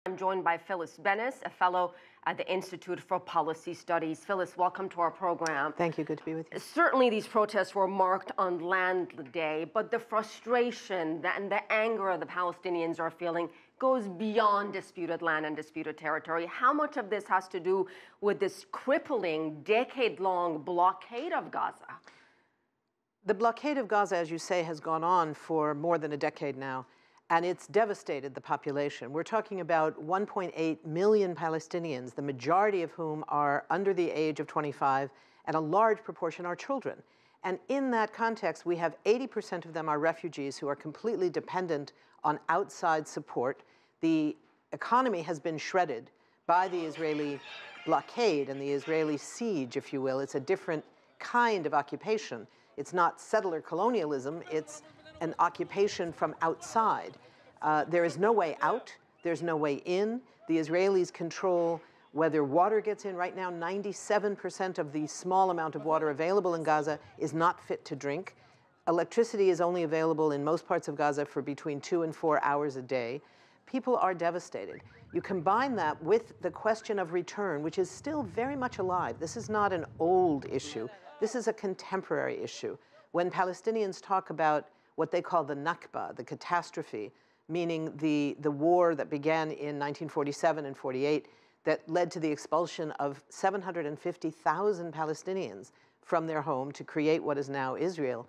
I'm joined by Phyllis Bennis, a fellow at the Institute for Policy Studies. Phyllis, welcome to our program. Thank you. Good to be with you. Certainly these protests were marked on Land Day, but the frustration and the anger the Palestinians are feeling goes beyond disputed land and disputed territory. How much of this has to do with this crippling, decade-long blockade of Gaza? The blockade of Gaza, as you say, has gone on for more than a decade now, and it's devastated the population. We're talking about 1.8 million Palestinians, the majority of whom are under the age of 25, and a large proportion are children. And in that context, we have 80% of them are refugees who are completely dependent on outside support. The economy has been shredded by the Israeli blockade and the Israeli siege, if you will. It's a different kind of occupation. It's not settler colonialism, it's an occupation from outside. There is no way out, there's no way in. The Israelis control whether water gets in. Right now, 97% of the small amount of water available in Gaza is not fit to drink. Electricity is only available in most parts of Gaza for between 2 and 4 hours a day. People are devastated. You combine that with the question of return, which is still very much alive. This is not an old issue. This is a contemporary issue. When Palestinians talk about what they call the Nakba, the catastrophe, meaning the war that began in 1947 and 48, that led to the expulsion of 750,000 Palestinians from their home to create what is now Israel,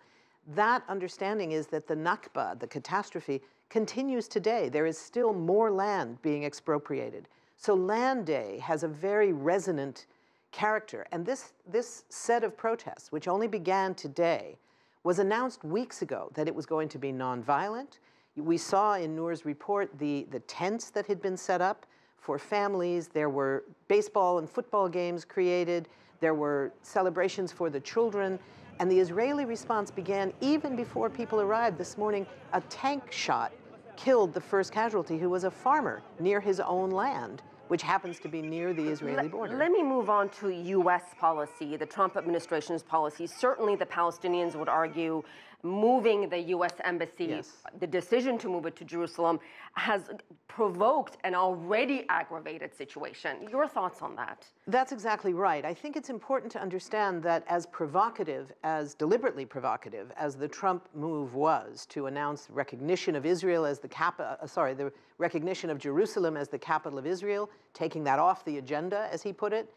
that understanding is that the Nakba, the catastrophe, continues today. There is still more land being expropriated. So Land Day has a very resonant character. And this set of protests, which only began today, was announced weeks ago that it was going to be nonviolent. We saw in Noor's report the tents that had been set up for families. There were baseball and football games created. There were celebrations for the children. And the Israeli response began even before people arrived. This morning, a tank shot killed the first casualty, who was a farmer near his own land, which happens to be near the Israeli border. Let me move on to U.S. policy, the Trump administration's policy. Certainly the Palestinians would argue moving the U.S. embassy, yes, the decision to move it to Jerusalem, has provoked an already aggravated situation. Your thoughts on that? That's exactly right. I think it's important to understand that as provocative, as deliberately provocative as the Trump move was to announce recognition of Israel as the recognition of Jerusalem as the capital of Israel, taking that off the agenda, as he put it,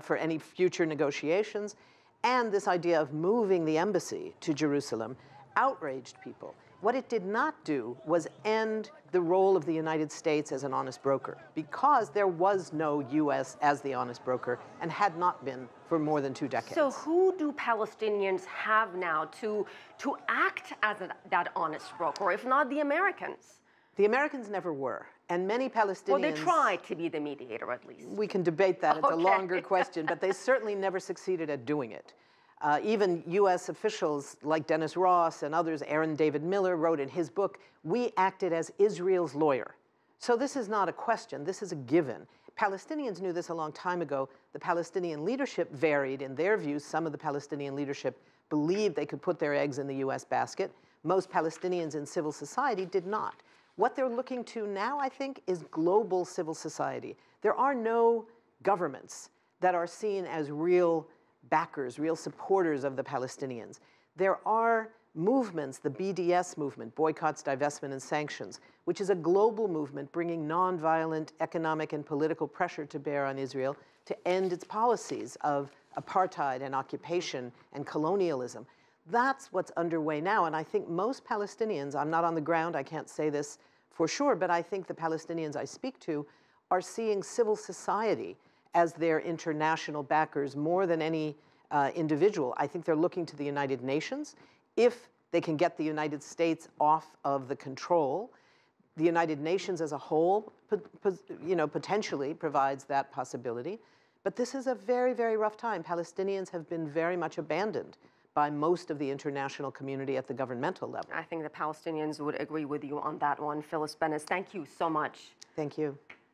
for any future negotiations, and this idea of moving the embassy to Jerusalem outraged people. What it did not do was end the role of the United States as an honest broker, because there was no U.S. as the honest broker and had not been for more than 2 decades. So who do Palestinians have now to act as that honest broker, if not the Americans? The Americans never were, and many Palestinians... Well, they tried to be the mediator, at least. We can debate that. It's a longer question, but they certainly never succeeded at doing it. Even U.S. officials like Dennis Ross and others, Aaron David Miller, wrote in his book, "We acted as Israel's lawyer." So this is not a question. This is a given. Palestinians knew this a long time ago. The Palestinian leadership varied in their views. Some of the Palestinian leadership believed they could put their eggs in the U.S. basket. Most Palestinians in civil society did not. What they're looking to now, I think, is global civil society. There are no governments that are seen as real backers, real supporters of the Palestinians. There are movements, the BDS movement, Boycotts, Divestment, and Sanctions, which is a global movement bringing nonviolent economic and political pressure to bear on Israel to end its policies of apartheid and occupation and colonialism. That's what's underway now, and I think most Palestinians, I'm not on the ground, I can't say this for sure, but I think the Palestinians I speak to are seeing civil society as their international backers more than any individual. I think they're looking to the United Nations. If they can get the United States off of the control, the United Nations as a whole, potentially provides that possibility. But this is a very, very rough time. Palestinians have been very much abandoned by most of the international community at the governmental level. I think the Palestinians would agree with you on that one. Phyllis Bennis, thank you so much. Thank you.